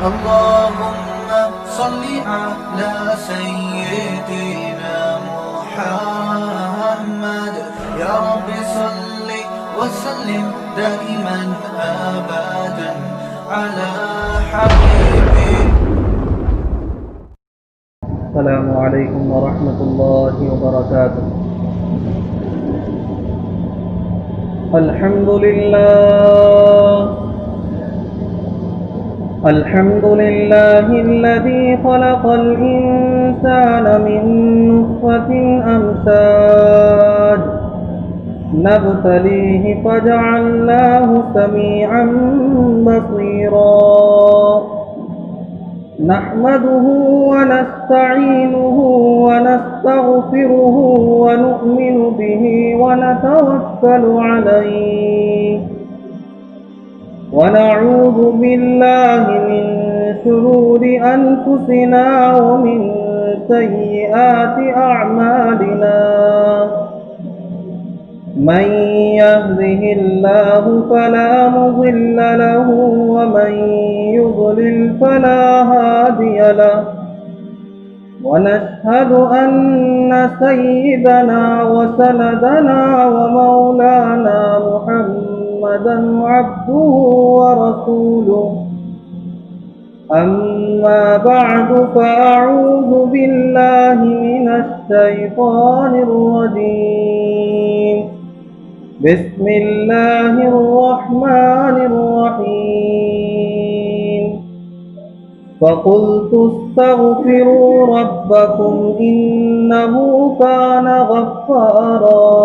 اللهم صل على سيدنا محمد. يا رب صل وسلم دائما أبدا على حبيبك. السلام علیکم ورحمۃ اللہ وبرکاتہ. الحمد للہ الذي خلق الإنسان من نطفة أمشاج نبتليه فجعلناه سميعا بصيرا. نحمده ونستعينه ونستغفره ونؤمن به ونتوكل عليه ونعوذ بالله من شرور أنفسنا ومن سيئات أعمالنا. من يهده الله فلا مضل له ومن يضلل فلا هادي له. ونشهد أن سيدنا وسندنا ومولانا محمدا عبده ورسوله. أما بعد فأعوذ بالله من الشيطان الرجيم. بسم الله الرحمن الرحيم. فقلت استغفروا ربكم إنه كان غفارا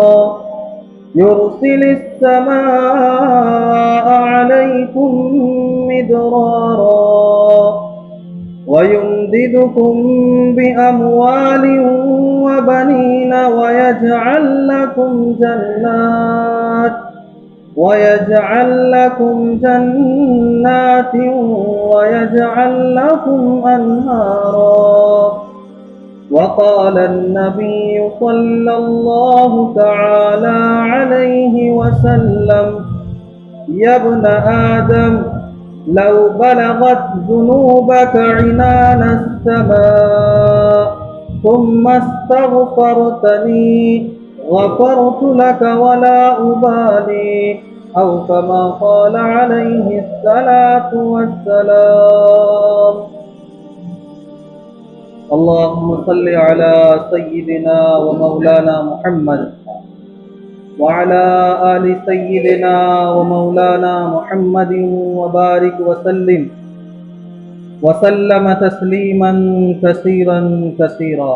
يرسل السماء عليكم مدرارا ويمددكم بأموال وبنين ويجعل لكم جنات ويجعل لكم أنهارا. وقال النبي صلى الله تعالى عليه وسلم: يا ابن آدم لو بلغت ذنوبك عنان السماء ثم استغفرتني غفرت لك ولا أبالي، أو كما قال عليه الصلاة والسلام. اللهم صل على سيدنا ومولانا محمد وعلى آل سيدنا ومولانا محمد وبارك وسلم تسليما كثيرا كثيرا.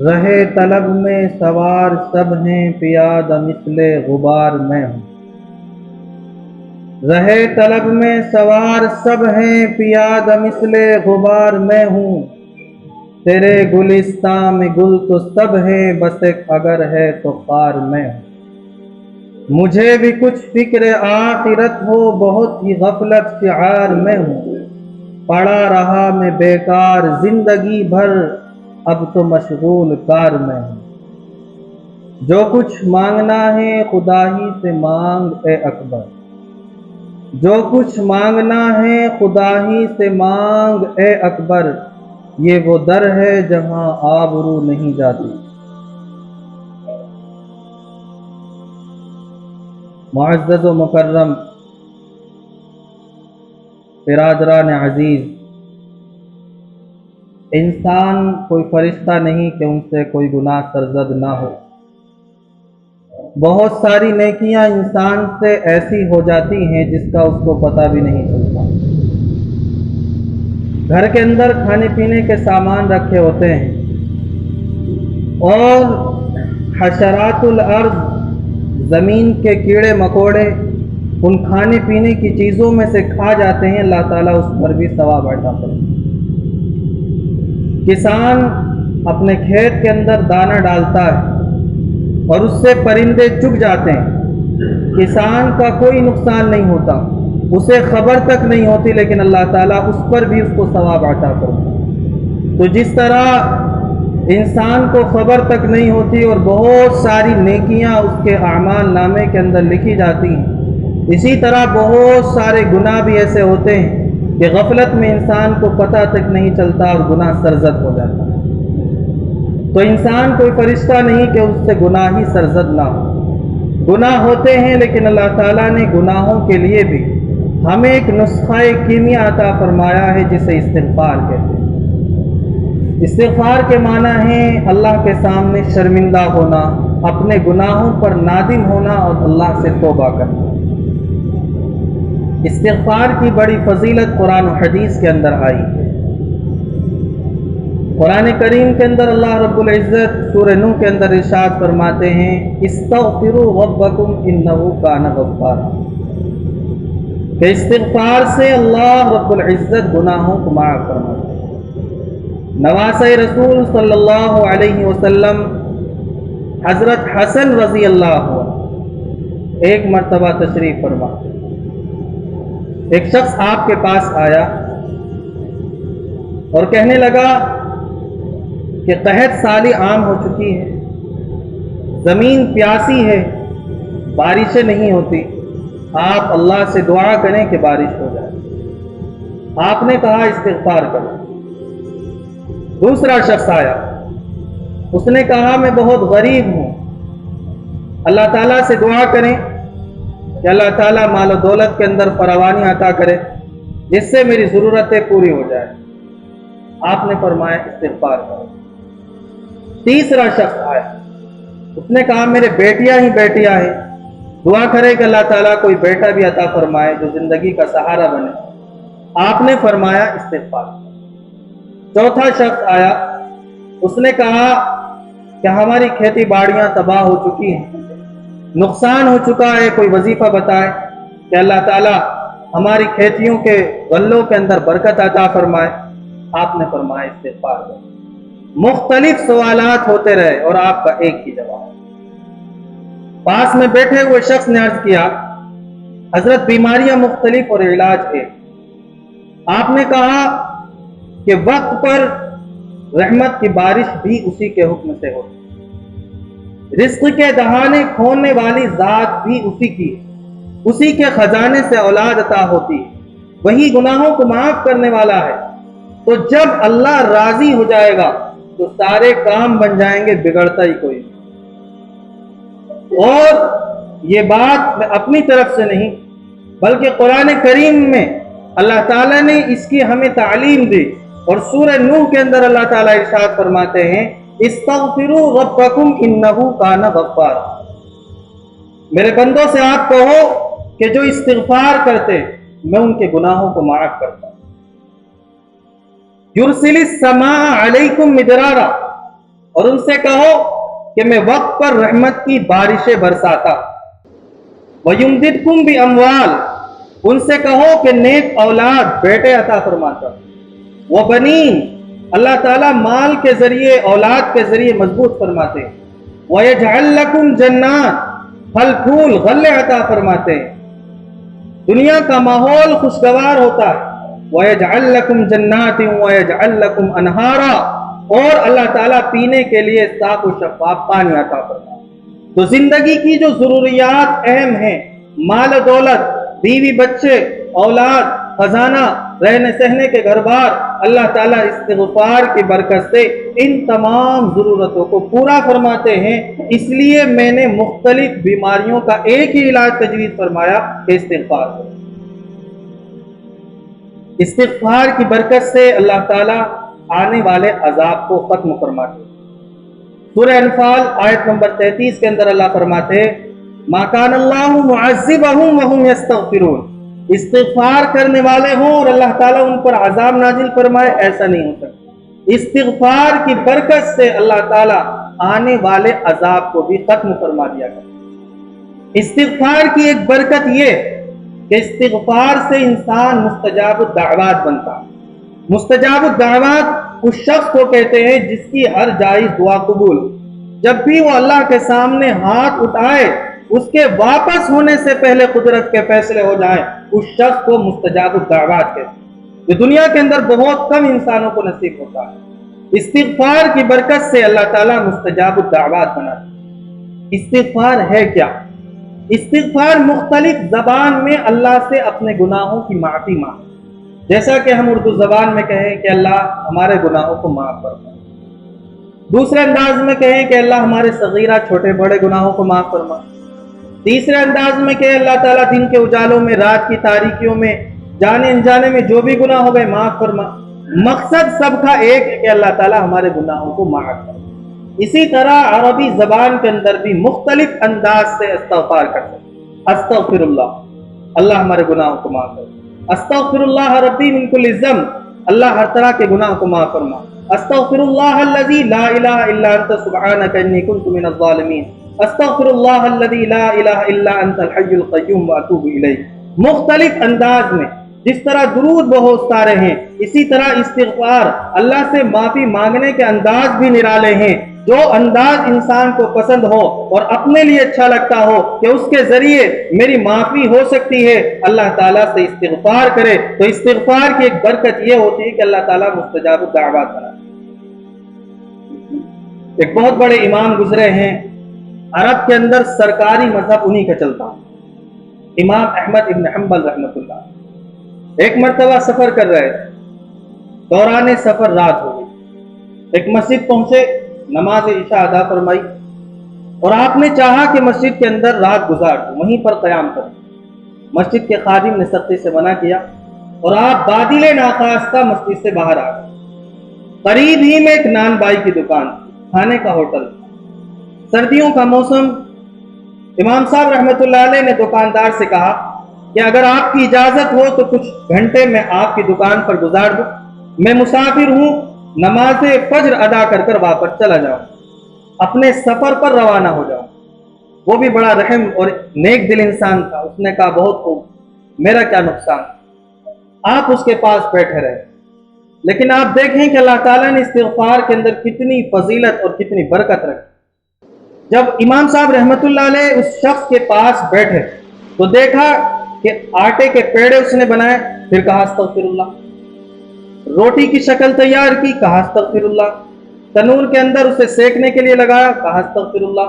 رہے طلب میں سوار سب ہیں، پیادہ مثل غبار میں ہوں. رہے طلب میں سوار سب ہیں، پیادہ مثل غبار میں ہوں. تیرے گلستان میں گل تو سب ہے، بس ایک اگر ہے تو خار میں ہوں. مجھے بھی کچھ فکر آخرت ہو، بہت ہی غفلت شعار میں ہوں. پڑا رہا میں بیکار زندگی بھر، اب تو مشغول کار میں ہوں. جو کچھ مانگنا ہے خدا ہی سے مانگ اے اکبر، جو کچھ مانگنا ہے خدا ہی سے مانگ اے اکبر. یہ وہ در ہے جہاں آبرو نہیں جاتی. معزز و مکرم برادران عزیز، انسان کوئی فرشتہ نہیں کہ ان سے کوئی گناہ سرزد نہ ہو. بہت ساری نیکیاں انسان سے ایسی ہو جاتی ہیں جس کا اس کو پتہ بھی نہیں چلتا. گھر کے اندر کھانے پینے کے سامان رکھے ہوتے ہیں اور حشرات الارض، زمین کے کیڑے مکوڑے ان کھانے پینے کی چیزوں میں سے کھا جاتے ہیں. اللہ تعالیٰ اس پر بھی ثواب عطا کرے. کسان اپنے کھیت کے اندر دانہ ڈالتا ہے اور اس سے پرندے چگ جاتے ہیں. کسان کا کوئی نقصان نہیں ہوتا، اسے خبر تک نہیں ہوتی، لیکن اللہ تعالیٰ اس پر بھی اس کو ثواب عطا کرتا. تو جس طرح انسان کو خبر تک نہیں ہوتی اور بہت ساری نیکیاں اس کے اعمال نامے کے اندر لکھی جاتی ہیں، اسی طرح بہت سارے گناہ بھی ایسے ہوتے ہیں کہ غفلت میں انسان کو پتہ تک نہیں چلتا اور گناہ سرزد ہو جاتا ہے۔ تو انسان کوئی فرشتہ نہیں کہ اس سے گناہ ہی سرزد نہ ہو۔ گناہ ہوتے ہیں، لیکن اللہ تعالیٰ نے گناہوں کے لیے بھی ہمیں ایک نسخہ کیمیا عطا فرمایا ہے جسے استغفار کہتے ہیں۔ استغفار کے معنی ہے اللہ کے سامنے شرمندہ ہونا، اپنے گناہوں پر نادم ہونا اور اللہ سے توبہ کرنا۔ استغفار کی بڑی فضیلت قرآن و حدیث کے اندر آئی ہے۔ قرآن کریم کے اندر اللہ رب العزت سورہ نوح کے اندر ارشاد فرماتے ہیں استغفروا ربکم انہ کان غفارا، کہ استغفار سے اللہ رب العزت گناہوں کو معاف فرماتے ہیں۔ نواسۂ رسول صلی اللہ علیہ وسلم حضرت حسن رضی اللہ عنہ ایک مرتبہ تشریف فرما، ایک شخص آپ کے پاس آیا اور کہنے لگا کہ قحط سالی عام ہو چکی ہے، زمین پیاسی ہے، بارشیں نہیں ہوتی، آپ اللہ سے دعا کریں کہ بارش ہو جائے۔ آپ نے کہا استغفار کرو۔ دوسرا شخص آیا، اس نے کہا میں بہت غریب ہوں، اللہ تعالیٰ سے دعا کریں کہ اللہ تعالیٰ مال و دولت کے اندر فراوانی عطا کرے جس سے میری ضرورتیں پوری ہو جائیں۔ آپ نے فرمایا استغفار کرو۔ تیسرا شخص آیا، اس نے کہا میرے بیٹیاں ہی بیٹیاں ہیں، دعا کرے کہ اللہ تعالیٰ کوئی بیٹا بھی عطا فرمائے جو زندگی کا سہارا بنے۔ آپ نے فرمایا استغفار۔ چوتھا شخص آیا، اس نے کہا کہ ہماری کھیتی باڑیاں تباہ ہو چکی ہیں، نقصان ہو چکا ہے، کوئی وظیفہ بتائے کہ اللہ تعالیٰ ہماری کھیتیوں کے غلوں کے اندر برکت عطا فرمائے۔ آپ نے فرمایا استغفار کرو۔ مختلف سوالات ہوتے رہے اور آپ کا ایک ہی جواب۔ پاس میں بیٹھے ہوئے شخص نے عرض کیا حضرت بیماریاں مختلف اور علاج ہے۔ آپ نے کہا کہ وقت پر رحمت کی بارش بھی اسی کے حکم سے ہوتی، رزق کے دہانے کھولنے والی ذات بھی اسی کی ہے، اسی کے خزانے سے اولاد عطا ہوتی ہے، وہی گناہوں کو معاف کرنے والا ہے۔ تو جب اللہ راضی ہو جائے گا تو سارے کام بن جائیں گے، بگڑتا ہی کوئی نہیں۔ اور یہ بات میں اپنی طرف سے نہیں بلکہ قرآن کریم میں اللہ تعالیٰ نے اس کی ہمیں تعلیم دی، اور سورہ نوح کے اندر اللہ تعالیٰ ارشاد فرماتے ہیں استغفروا ربکم انہ کان غفارا، میرے بندوں سے آپ کہو کہ جو استغفار کرتے میں ان کے گناہوں کو معاف کرتا ہوں۔ یرسل السماء علیکم مدرارا، اور ان سے کہو کہ میں وقت پر رحمت کی بارشیں برساتا ہوں۔ وَيُمْدِدْكُمْ بِأَمْوَالٍ، ان سے کہو کہ نیک اولاد بیٹے عطا فرماتا ہوں۔ وَبَنِينَ، اللہ تعالیٰ مال کے ذریعے اولاد کے ذریعے مضبوط فرماتے ہیں۔ وَيَجْعَلْ لَكُمْ جَنَّاتٍ، پھل پھول غلے عطا فرماتے ہیں، دنیا کا ماحول خوشگوار ہوتا ہے۔ وَيَجْعَلْ لَكُمْ جَنَّاتٍ وَيَجْعَلْ لَكُمْ أَنْهَارًا، اور اللہ تعالیٰ پینے کے لیے صاف و شفاف پانی عطا فرماتا ہے۔ تو زندگی کی جو ضروریات اہم ہیں، مال و دولت، بیوی بچے، اولاد، خزانہ، رہنے سہنے کے گھر بار، اللہ تعالیٰ استغفار کی برکت سے ان تمام ضرورتوں کو پورا فرماتے ہیں۔ اس لیے میں نے مختلف بیماریوں کا ایک ہی علاج تجویز فرمایا کہ استغفار کرو۔ استغفار کی برکت سے اللہ تعالیٰ آنے والے عذاب کو ختم فرماتے ہیں۔ سورہ انفال آیت نمبر 33 کے اندر اللہ فرماتے ہیں مَا كَانَ اللَّهُ مُعَذِّبَهُمْ وَهُمْ يَسْتَغْفِرُونَ، استغفار کرنے والے ہوں اور اللہ تعالیٰ ان پر عذاب نازل فرمائے، ایسا نہیں ہو سکتا۔ استغفار کی برکت سے اللہ تعالیٰ آنے والے عذاب کو بھی ختم فرما دیا گیا۔ استغفار کی ایک برکت یہ کہ استغفار سے انسان مستجاب الدعوات بنتا ہے۔ مستجاب الدعوات اس شخص کو کہتے ہیں جس کی ہر جائز دعا قبول، جب بھی وہ اللہ کے سامنے ہاتھ اٹھائے اس کے واپس ہونے سے پہلے قدرت کے فیصلے ہو جائیں، اس شخص کو مستجاب الدعوات کہتے ہیں۔ یہ دنیا کے اندر بہت کم انسانوں کو نصیب ہوتا ہے۔ استغفار کی برکت سے اللہ تعالیٰ مستجاب الدعوات بناتا ہے۔ استغفار ہے کیا؟ استغفار مختلف زبان میں اللہ سے اپنے گناہوں کی معافی مانگ، جیسا کہ ہم اردو زبان میں کہیں کہ اللہ ہمارے گناہوں کو معاف فرما، دوسرے انداز میں کہیں کہ اللہ ہمارے صغیرہ چھوٹے بڑے گناہوں کو معاف فرما، تیسرے انداز میں کہ اللہ تعالیٰ دن کے اجالوں میں رات کی تاریکیوں میں جانے انجانے میں جو بھی گناہ ہو گئے معاف فرما۔ مقصد سب کا ایک ہے کہ اللہ تعالیٰ ہمارے گناہوں کو معاف کرے۔ اسی طرح عربی زبان کے اندر بھی مختلف انداز سے استغفار کرتے ہیں۔ استغفر اللہ، اللہ ہمارے گناہوں کو معاف کرے۔ استغفر اللہ ربی من کل ذنب، اللہ ہر طرح کے گناہ کو معاف فرما۔ استغفر اللہ الذی لا الہ الا انت سبحانک انی کنت من الظالمین۔ استغفر اللہ الذی لا الہ الا انت الحی القیوم واتوب الیہ۔ مختلف انداز میں جس طرح درود بہت سارے ہیں، اسی طرح استغفار اللہ سے معافی مانگنے کے انداز بھی نرالے ہیں۔ جو انداز انسان کو پسند ہو اور اپنے لیے اچھا لگتا ہو کہ اس کے ذریعے میری معافی ہو سکتی ہے، اللہ تعالیٰ سے استغفار کرے تو استغفار کی ایک برکت یہ ہوتی ہے کہ اللہ تعالیٰ مستجاب الدعوات بنا۔ ایک بہت بڑے امام گزرے ہیں، عرب کے اندر سرکاری مذہب انہی کا چلتا، امام احمد ابن حنبل رحمۃ اللہ۔ ایک مرتبہ سفر کر رہے تھے، دوران سفر رات ہو گئی، ایک مسجد پہنچے، نماز عشاء ادا فرمائی اور آپ نے چاہا کہ مسجد کے اندر رات گزار دو، وہیں پر قیام کریں۔ مسجد کے خادم نے سختی سے منع کیا اور آپ بادل ناخواستہ مسجد سے باہر آ گئے۔ قریب ہی میں ایک نان بائی کی دکان، کھانے کا ہوٹل، سردیوں کا موسم۔ امام صاحب رحمۃ اللہ علیہ نے دکاندار سے کہا کہ اگر آپ کی اجازت ہو تو کچھ گھنٹے میں آپ کی دکان پر گزار دوں، میں مسافر ہوں، نماز فجر ادا کر کر واپس چلا جاؤں، اپنے سفر پر روانہ ہو جاؤں۔ وہ بھی بڑا رحم اور نیک دل انسان تھا، اس نے کہا بہت خوب، میرا کیا نقصان۔ آپ اس کے پاس بیٹھے رہے، لیکن آپ دیکھیں کہ اللہ تعالیٰ نے استغفار کے اندر کتنی فضیلت اور کتنی برکت رکھی۔ جب امام صاحب رحمۃ اللہ علیہ اس شخص کے پاس بیٹھے تو دیکھا کہ آٹے کے پیڑے اس نے بنائے، پھر کہا استغفر اللہ۔ روٹی کی شکل تیار کی، کہا استغفر اللہ۔ تنور کے اندر اسے سیکنے کے لیے لگایا، کہا استغفر اللہ،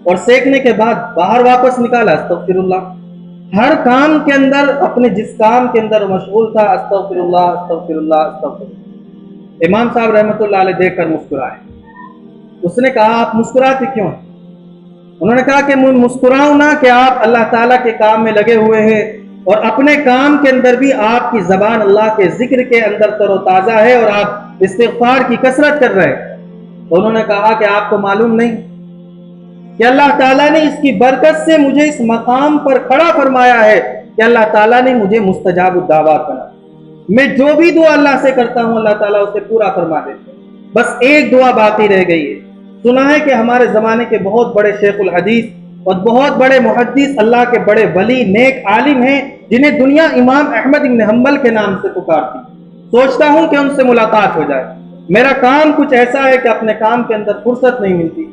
اور سیکنے کے بعد باہر واپس نکالا، استغفر اللہ۔ ہر کام کے اندر، اپنے جس کام کے اندر مشغول تھا، استغفر اللہ استغفر اللہ استغفر اللہ۔ امام صاحب رحمۃ اللہ علیہ دیکھ کر مسکرائے۔ اس نے کہا آپ مسکراتے کیوں ہیں؟ انہوں نے کہا کہ میں مسکراؤں نہ کہ آپ اللہ تعالیٰ کے کام میں لگے ہوئے ہیں اور اپنے کام کے اندر بھی آپ کی زبان اللہ کے ذکر کے اندر تر و تازہ ہے اور آپ استغفار کی کثرت کر رہے ہیں۔ تو انہوں نے کہا کہ آپ کو معلوم نہیں کہ اللہ تعالیٰ نے اس کی برکت سے مجھے اس مقام پر کھڑا فرمایا ہے کہ اللہ تعالیٰ نے مجھے مستجاب الدعوات بنا۔ میں جو بھی دعا اللہ سے کرتا ہوں اللہ تعالیٰ اسے پورا فرما دیتے ہیں۔ بس ایک دعا باقی رہ گئی ہے۔ سنا ہے کہ ہمارے زمانے کے بہت بڑے شیخ الحدیث اور بہت بڑے محدث، اللہ کے بڑے ولی نیک عالم ہیں جنہیں دنیا امام احمد ابن حنبل کے نام سے پکارتی۔ سوچتا ہوں کہ ان سے ملاقات ہو جائے۔ میرا کام کچھ ایسا ہے کہ اپنے کام کے اندر فرصت نہیں ملتی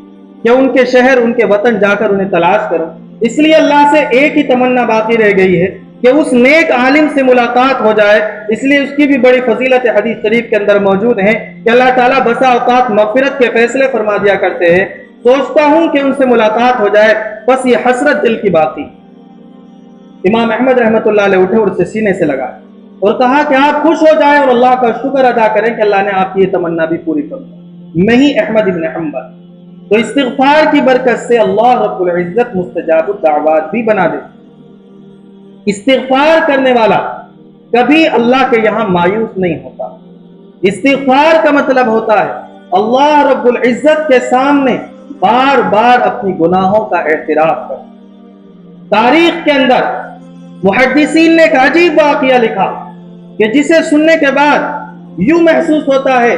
کہ ان کے شہر، ان کے وطن جا کر انہیں تلاش کروں۔ اس لیے اللہ سے ایک ہی تمنا باقی رہ گئی ہے کہ اس نیک عالم سے ملاقات ہو جائے۔ اس لیے اس کی بھی بڑی فضیلت حدیث شریف کے اندر موجود ہے کہ اللہ تعالیٰ بسا اوقات مغفرت کے فیصلے فرما دیا کرتے ہیں۔ سوچتا ہوں کہ ان سے ملاقات ہو جائے، بس یہ حسرت دل کی باقی۔ امام احمد رحمۃ اللہ علیہ اٹھے اور اسے سینے سے لگائے اور کہا کہ آپ خوش ہو جائیں اور اللہ کا شکر ادا کریں کہ اللہ نے آپ کی یہ تمنا بھی پوری کر دی۔ میں ہی احمد ابن حنبل۔ تو استغفار کی برکت سے اللہ رب العزت مستجاب الدعوات بھی بنا دے۔ استغفار کرنے والا کبھی اللہ کے یہاں مایوس نہیں ہوتا۔ استغفار کا مطلب ہوتا ہے اللہ رب العزت کے سامنے بار بار اپنی گناہوں کا اعتراف کر۔ تاریخ کے اندر محدثین نے ایک عجیب واقعہ لکھا کہ جسے سننے کے بعد یوں محسوس ہوتا ہے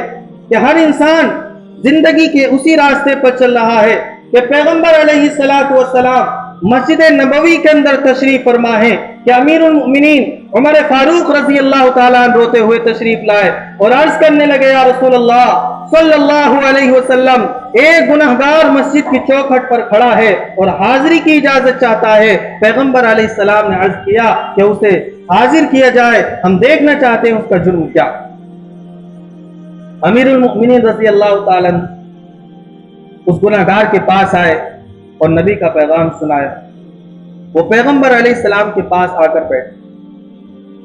کہ ہر انسان زندگی کے اسی راستے پر چل رہا ہے کہ پیغمبر علیہ السلام مسجد نبوی کے اندر تشریف فرما ہے کہ امیر المؤمنین عمر فاروق رضی اللہ تعالیٰ عنہ روتے ہوئے تشریف لائے اور عرض کرنے لگے یا رسول اللہ صلی اللہ علیہ وسلم، ایک گنہگار مسجد کی چوکھٹ پر کھڑا ہے اور حاضری کی اجازت چاہتا ہے۔ پیغمبر علیہ السلام نے عرض کیا کہ اسے حاضر کیا جائے، ہم دیکھنا چاہتے ہیں اس کا جرم کیا۔ امیر المؤمنین رضی اللہ تعالیٰ عنہ اس گنہگار کے پاس آئے اور نبی کا پیغام سنایا۔ وہ پیغمبر علیہ السلام کے پاس آ کر بیٹھے.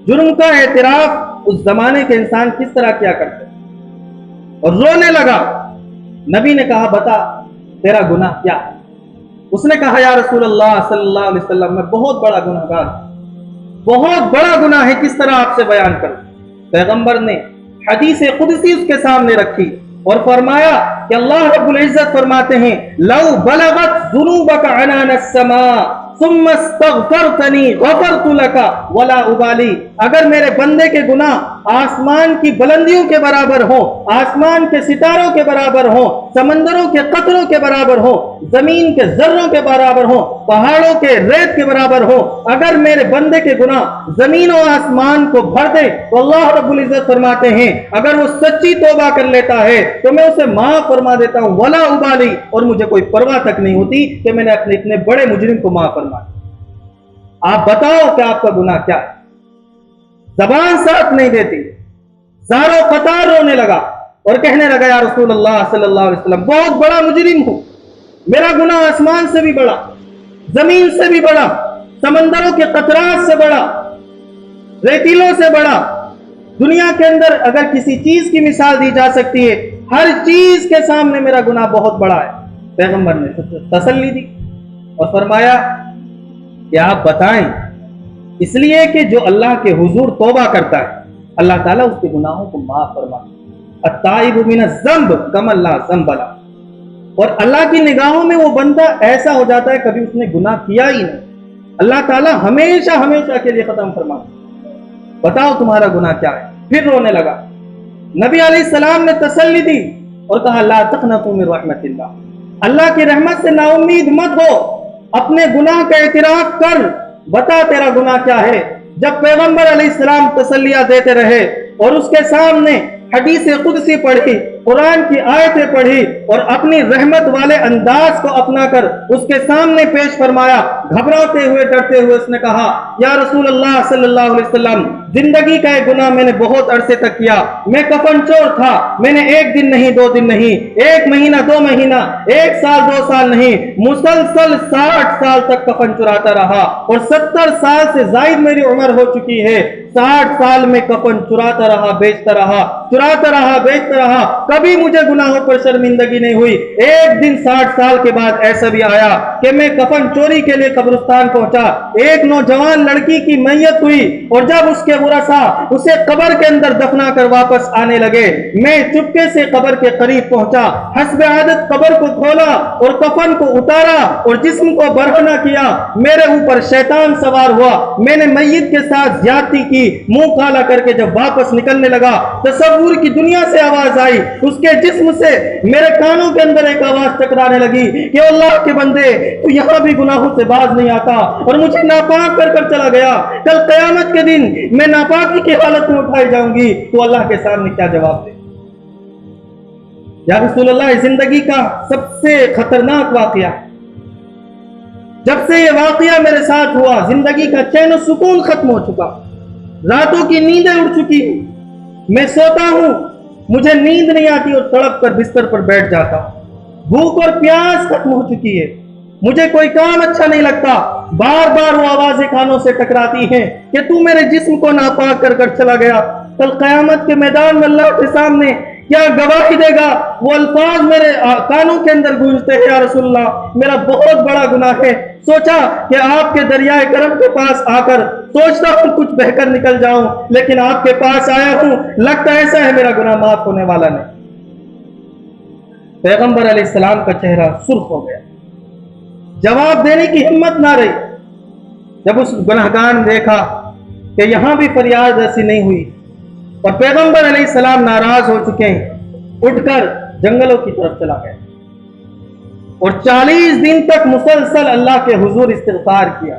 جرم کا اعتراف اس زمانے کے انسان کس طرح کیا کرتے اور رونے لگا. نبی نے کہا بتا تیرا گناہ کیا ہے؟ اس نے کہا یا رسول اللہ صلی اللہ علیہ وسلم میں بہت بڑا گناہ گار ہوں، بہت بڑا گناہ ہے، کس طرح آپ سے بیان کروں. پیغمبر نے حدیث قدسی اس کے سامنے رکھی اور فرمایا کہ اللہ رب العزت فرماتے ہیں لو بلغت ذنوبک عنان السماء ثم استغفرتنی غفرت لک ولا ابالی. اگر میرے بندے کے گناہ آسمان کی بلندیوں کے برابر ہوں، آسمان کے ستاروں کے برابر ہوں، سمندروں کے قطروں کے برابر ہوں، زمین کے ذروں کے برابر ہوں، پہاڑوں کے ریت کے برابر ہوں، اگر میرے بندے کے گناہ زمین و آسمان کو بھر دے تو اللہ رب العزت فرماتے ہیں اگر وہ سچی توبہ کر لیتا ہے تو میں اسے معاف فرما دیتا ہوں ولا ابالی، اور مجھے کوئی پرواہ تک نہیں ہوتی کہ میں نے اپنے اتنے بڑے مجرم کو معاف فرما دیا. آپ بتاؤ کہ آپ کا گناہ کیا ہے؟ زبان ساتھ نہیں دیتی، زارو قطار رونے لگا اور کہنے لگا یا رسول اللہ صلی اللہ علیہ وسلم بہت بڑا مجرم ہوں، میرا گناہ آسمان سے بھی بڑا، زمین سے بھی بڑا، سمندروں کے قطرات سے بڑا، ریتیلوں سے بڑا. دنیا کے اندر اگر کسی چیز کی مثال دی جا سکتی ہے ہر چیز کے سامنے میرا گناہ بہت بڑا ہے. پیغمبر نے تسلی دی اور فرمایا کہ آپ بتائیں، اس لیے کہ جو اللہ کے حضور توبہ کرتا ہے اللہ تعالیٰ اس کے گناہوں کو معاف فرماتا ہے. التائب من الذنب کمن لا ذنب لہ. اور اللہ کی نگاہوں میں وہ بندہ ایسا ہو جاتا ہے کبھی اس نے گناہ کیا ہی نہیں، اللہ تعالیٰ ہمیشہ ہمیشہ کے لیے ختم فرماتا ہے. بتاؤ تمہارا گناہ کیا ہے؟ پھر رونے لگا. نبی علیہ السلام نے تسلی دی اور کہا لا تقنطوا من رحمت اللہ، اللہ کی رحمت سے نا امید مت ہو، اپنے گناہ کا اعتراف کر، بتا تیرا گناہ کیا ہے. جب پیغمبر علیہ السلام تسلیہ دیتے رہے اور اس کے سامنے حدیث قدسی پڑھی، قرآن کی آیتیں پڑھی اور اپنی رحمت والے انداز کو اپنا کر اس کے سامنے پیش فرمایا، گھبراتے ہوئے ڈرتے ہوئے اس نے کہا یا رسول اللہ صلی اللہ علیہ وسلم زندگی کا ایک گناہ میں نے بہت عرصے تک کیا، میں کفن چور تھا، میں نے ایک دن نہیں، 2 دن نہیں، 1 مہینہ 2 مہینہ، 1 سال 2 سال نہیں، مسلسل 60 سال تک کفن چراتا رہا اور 70 سال سے زائد میری عمر ہو چکی ہے. 60 سال میں کفن چراتا رہا، بیچتا رہا، چراتا رہا، بیچتا رہا، کبھی مجھے گناہوں پر شرمندگی نہیں ہوئی. ایک دن 60 سال کے بعد ایسا بھی آیا کہ میں کفن چوری کے لیے قبرستان پہنچا، ایک نوجوان لڑکی کی میت ہوئی اور جب اس کے ورثاء اسے قبر کے اندر دفنا کر واپس آنے لگے، میں چپکے سے قبر کے قریب پہنچا، حسب عادت قبر کو کھولا اور کفن کو اتارا اور جسم کو برہنہ کیا. میرے اوپر شیطان سوار ہوا، میں نے میت کے ساتھ زیادتی کی، منہ کالا کر کے جب واپس نکلنے لگا تصور کی دنیا سے آواز آئی، اس کے جسم سے میرے کانوں کے اندر ایک آواز ٹکرانے لگی کہ اللہ کے بندے تو یہاں بھی گناہوں سے باز نہیں آتا اور مجھے ناپاک کر کر چلا گیا، کل قیامت کے دن میں ناپاکی کی حالت میں اٹھائی جاؤں گی تو اللہ کے سامنے کیا جواب دے. یا رسول اللہ زندگی کا سب سے خطرناک واقعہ، جب سے یہ واقعہ میرے ساتھ ہوا زندگی کا چین و سکون ختم ہو چکا، راتوں کی نیندیں اڑ چکی، میں سوتا ہوں مجھے نیند نہیں آتی اور تڑپ کر بستر پر بیٹھ جاتا ہوں، بھوک اور پیاس ختم ہو چکی ہے، مجھے کوئی کام اچھا نہیں لگتا، بار بار وہ آوازیں کانوں سے ٹکراتی ہیں کہ تو میرے جسم کو ناپاک کر کر چلا گیا، کل قیامت کے میدان میں اللہ کے سامنے کیا گواہی دے گا. وہ الفاظ میرے کانوں کے اندر گونجتے ہیں یا رسول اللہ میرا بہت بڑا گناہ ہے، سوچا کہ آپ کے دریائے کرم کے پاس آ کر سوچتا ہوں کچھ بہ کر نکل جاؤں، لیکن آپ کے پاس آیا ہوں، لگتا ایسا ہے میرا گناہ معاف ہونے والا نہیں. پیغمبر علیہ السلام کا چہرہ سرخ ہو گیا، جواب دینے کی ہمت نہ رہی. جب اس گنہگار نے دیکھا کہ یہاں بھی فریاد ایسی نہیں ہوئی اور پیغمبر علیہ السلام ناراض ہو چکے ہیں، اٹھ کر جنگلوں کی طرف چلا گیا اور 40 دن تک مسلسل اللہ کے حضور استغفار کیا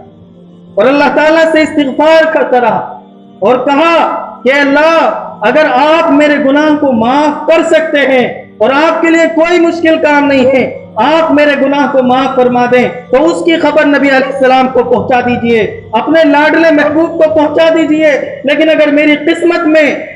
اور اللہ تعالیٰ سے استغفار کرتا رہا اور کہا کہ اللہ اگر آپ میرے گناہ کو معاف کر سکتے ہیں اور آپ کے لیے کوئی مشکل کام نہیں ہے، آپ میرے گناہ کو معاف فرما دیں تو اس کی خبر نبی علیہ السلام کو پہنچا دیجئے، اپنے لاڈلے محبوب کو پہنچا دیجئے. لیکن اگر میری قسمت میں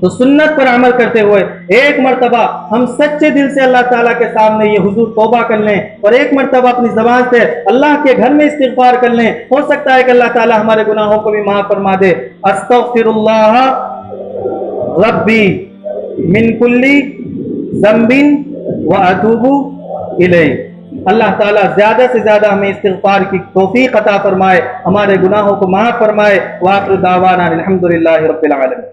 تو سنت پر عمل کرتے ہوئے ایک مرتبہ ہم سچے دل سے اللہ تعالیٰ کے سامنے یہ حضور توبہ کر لیں اور ایک مرتبہ اپنی زبان سے اللہ کے گھر میں استغفار کر لیں. ہو سکتا ہے کہ اللہ تعالیٰ ہمارے گناہوں کو بھی معاف فرما دے. استغفر اللہ ربی من کلی ذنب واتوب الیہ. اللہ تعالیٰ زیادہ سے زیادہ ہمیں استغفار کی توفیق عطا فرمائے، ہمارے گناہوں کو معاف فرمائے. وآخر دعوانا الحمدللہ رب العالمین.